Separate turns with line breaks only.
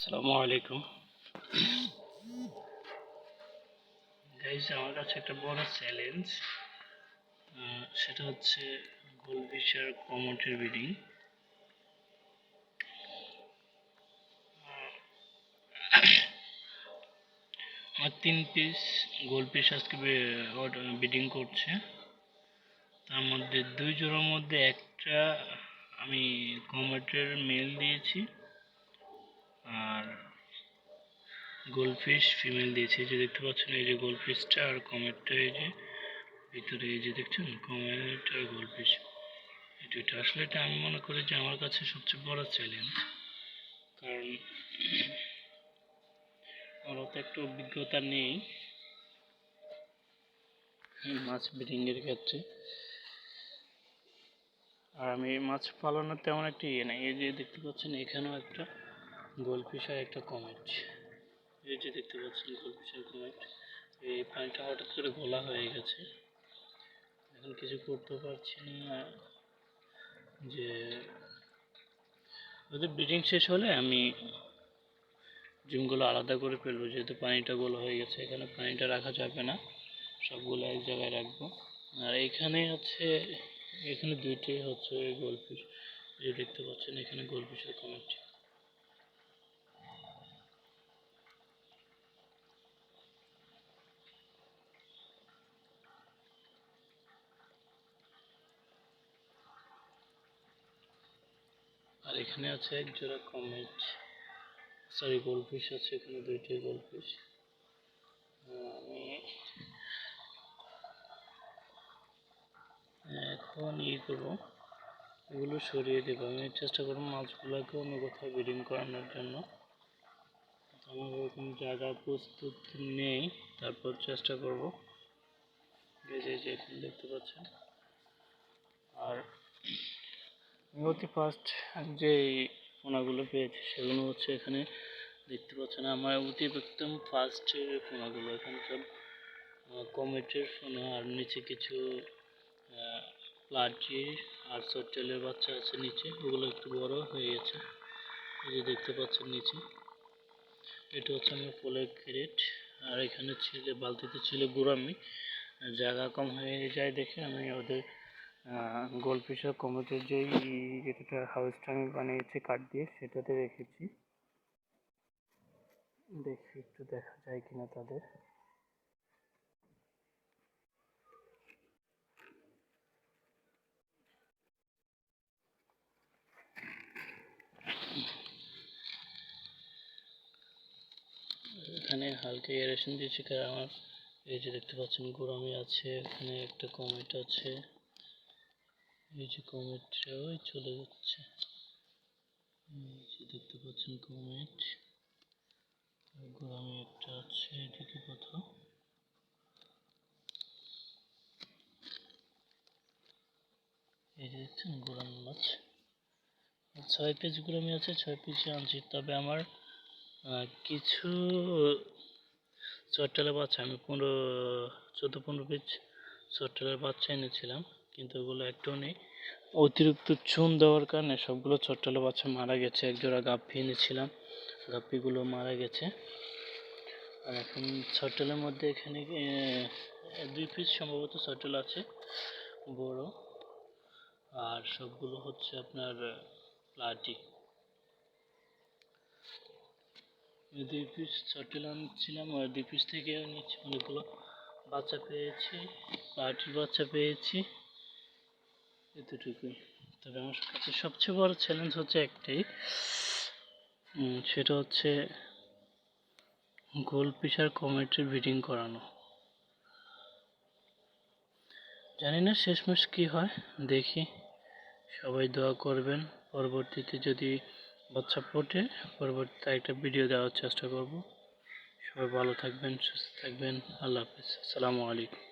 আসসালামু আলাইকুম গাইস, আমার কাছে একটা বড় চ্যালেঞ্জ, সেটা হচ্ছে গোলফিশার কমোডের ব্রিডিং। আমার 3 পিস গোলফিশ আজকে ব্রিডিং করছে। তার মধ্যে 2 জোড়ার মধ্যে একটা আমি কমোডের মেল দিয়েছি আর গোলফিশ ফিমেল দিয়েছি। এই যে দেখতে পাচ্ছেন, এই যে গোলফিশটা আর কমেটটা, এই যে ভিতরে এই যে দেখছেন কমেট আর গোলফিশ, এই দুইটা। আসলে এটা আমি মনে করি যে আমার কাছে সবচেয়ে বড় চ্যালেঞ্জ, কারণ আমার অত একটা অভিজ্ঞতা নেই মাছ ব্রিডিংয়ের ক্ষেত্রে, আর আমি মাছ পালনের তেমন একটা নেই। এই যে দেখতে পাচ্ছেন এখানেও একটা গোলফিশ আর একটা কমেট, এই যে দেখতে পাচ্ছেন গোলফিশ আর কমেট। এই পানিটা হঠাৎ করে ঘোলা হয়ে গেছে, এখন কিছু করতে পারছি না। যে ওদের ব্রিডিং শেষ হলে আমি ডিমগুলো আলাদা করে ফেলবো, যেহেতু পানিটা গোলা হয়ে গেছে। এখানে পানিটা রাখা যাবে না, সবগুলো এক জায়গায় রাখবো। আর এখানে দুইটাই হচ্ছে গোলফিশ, যে দেখতে পাচ্ছেন এখানে গোলফিশের কমেট। আর এখানে আছে এক জোড়া কমেট, সরি গোলফিশ আছে, এখানে দুইটাই গোলফিশ। আমি এখন করবো, এগুলো সরিয়ে দেবো। আমি চেষ্টা করবো মাছগুলোকে অন্য কোথাও ব্রিডিং করানোর জন্য। আমার এরকম জায়গা প্রস্তুত নেই, তারপর চেষ্টা করব। এই যে এখন দেখতে পাচ্ছেন। আর আমি অতি ফার্স্ট যে পোনাগুলো পেয়েছি সেগুলো হচ্ছে এখানে দেখতে পাচ্ছেন। আমার একদম ফার্স্টের পোনাগুলো এখানে সব কমেটের পোনা, আর নিচে কিছু প্লাটির আর চট্টেলের বাচ্চা আছে নিচে, ওগুলো একটু বড় হয়ে গেছে। এই যে দেখতে পাচ্ছেন নিচে, এটা হচ্ছে আমার ফলের ক্রেট। আর এখানে ছিল বালতিতে ছিল গুরামি, জায়গা কম হয়ে যায় দেখে আমি ওদের গোলফিশ আর কমেটের যেই যেটা হাউসটা আমি বানিয়েছি কাঠ দিয়ে, সেটাতে রেখেছি। দেখি একটু দেখা যায় কিনা তাদের। এখানে হালকা এয়ারেশন দিয়েছি, কারণ আমার এই যে দেখতে পাচ্ছেন গুরামি আছে, এখানে একটা কমেট আছে, এই যে কমেটটা ওই চলে যাচ্ছে, এই যে দেখতে পাচ্ছেন কমেট, গুরামি একটা আছে এদিকে কোথাও। এই যে দেখছেন গুরামি মাছ, 6 পিস গুরামি আছে, 6 পিসে আনছি। তবে আমার কিছু চট্টলের বাচ্চা আমি 14-15 পিস চট্টলের বাচ্চা এনেছিলাম, কিন্তু ওগুলো একটাও নেই। অতিরিক্ত চুন দেওয়ার কারণে সবগুলো চট্টলের বাচ্চা মারা গেছে। একজোড়া গাপ্পি এনেছিলাম, গাপ্পিগুলো মারা গেছে। আর এখন চট্টলের মধ্যে এখানে 2 পিস সম্ভবত চট্টল আছে বড়, আর সবগুলো হচ্ছে আপনার প্লাটি। 2 পিস চট্টল আনছিলাম, আর 2 পিস থেকে নিচে অনেকগুলো বাচ্চা পেয়েছি, প্লাটির বাচ্চা পেয়েছি, এতটুকুই। তবে আমার কাছে সবচেয়ে বড় চ্যালেঞ্জ হচ্ছে একটাই, সেটা হচ্ছে গোলফিশ আর কমেটের ব্রিডিং করানো। জানি না শেষমেশ কি হয়, দেখি। সবাই দোয়া করবেন, পরবর্তীতে যদি বাচ্চা ফোটে পরবর্তীতে একটা ভিডিও দেওয়ার চেষ্টা করব। সবাই ভালো থাকবেন, সুস্থ থাকবেন। আল্লাহ হাফেজ, আসসালামু আলাইকুম।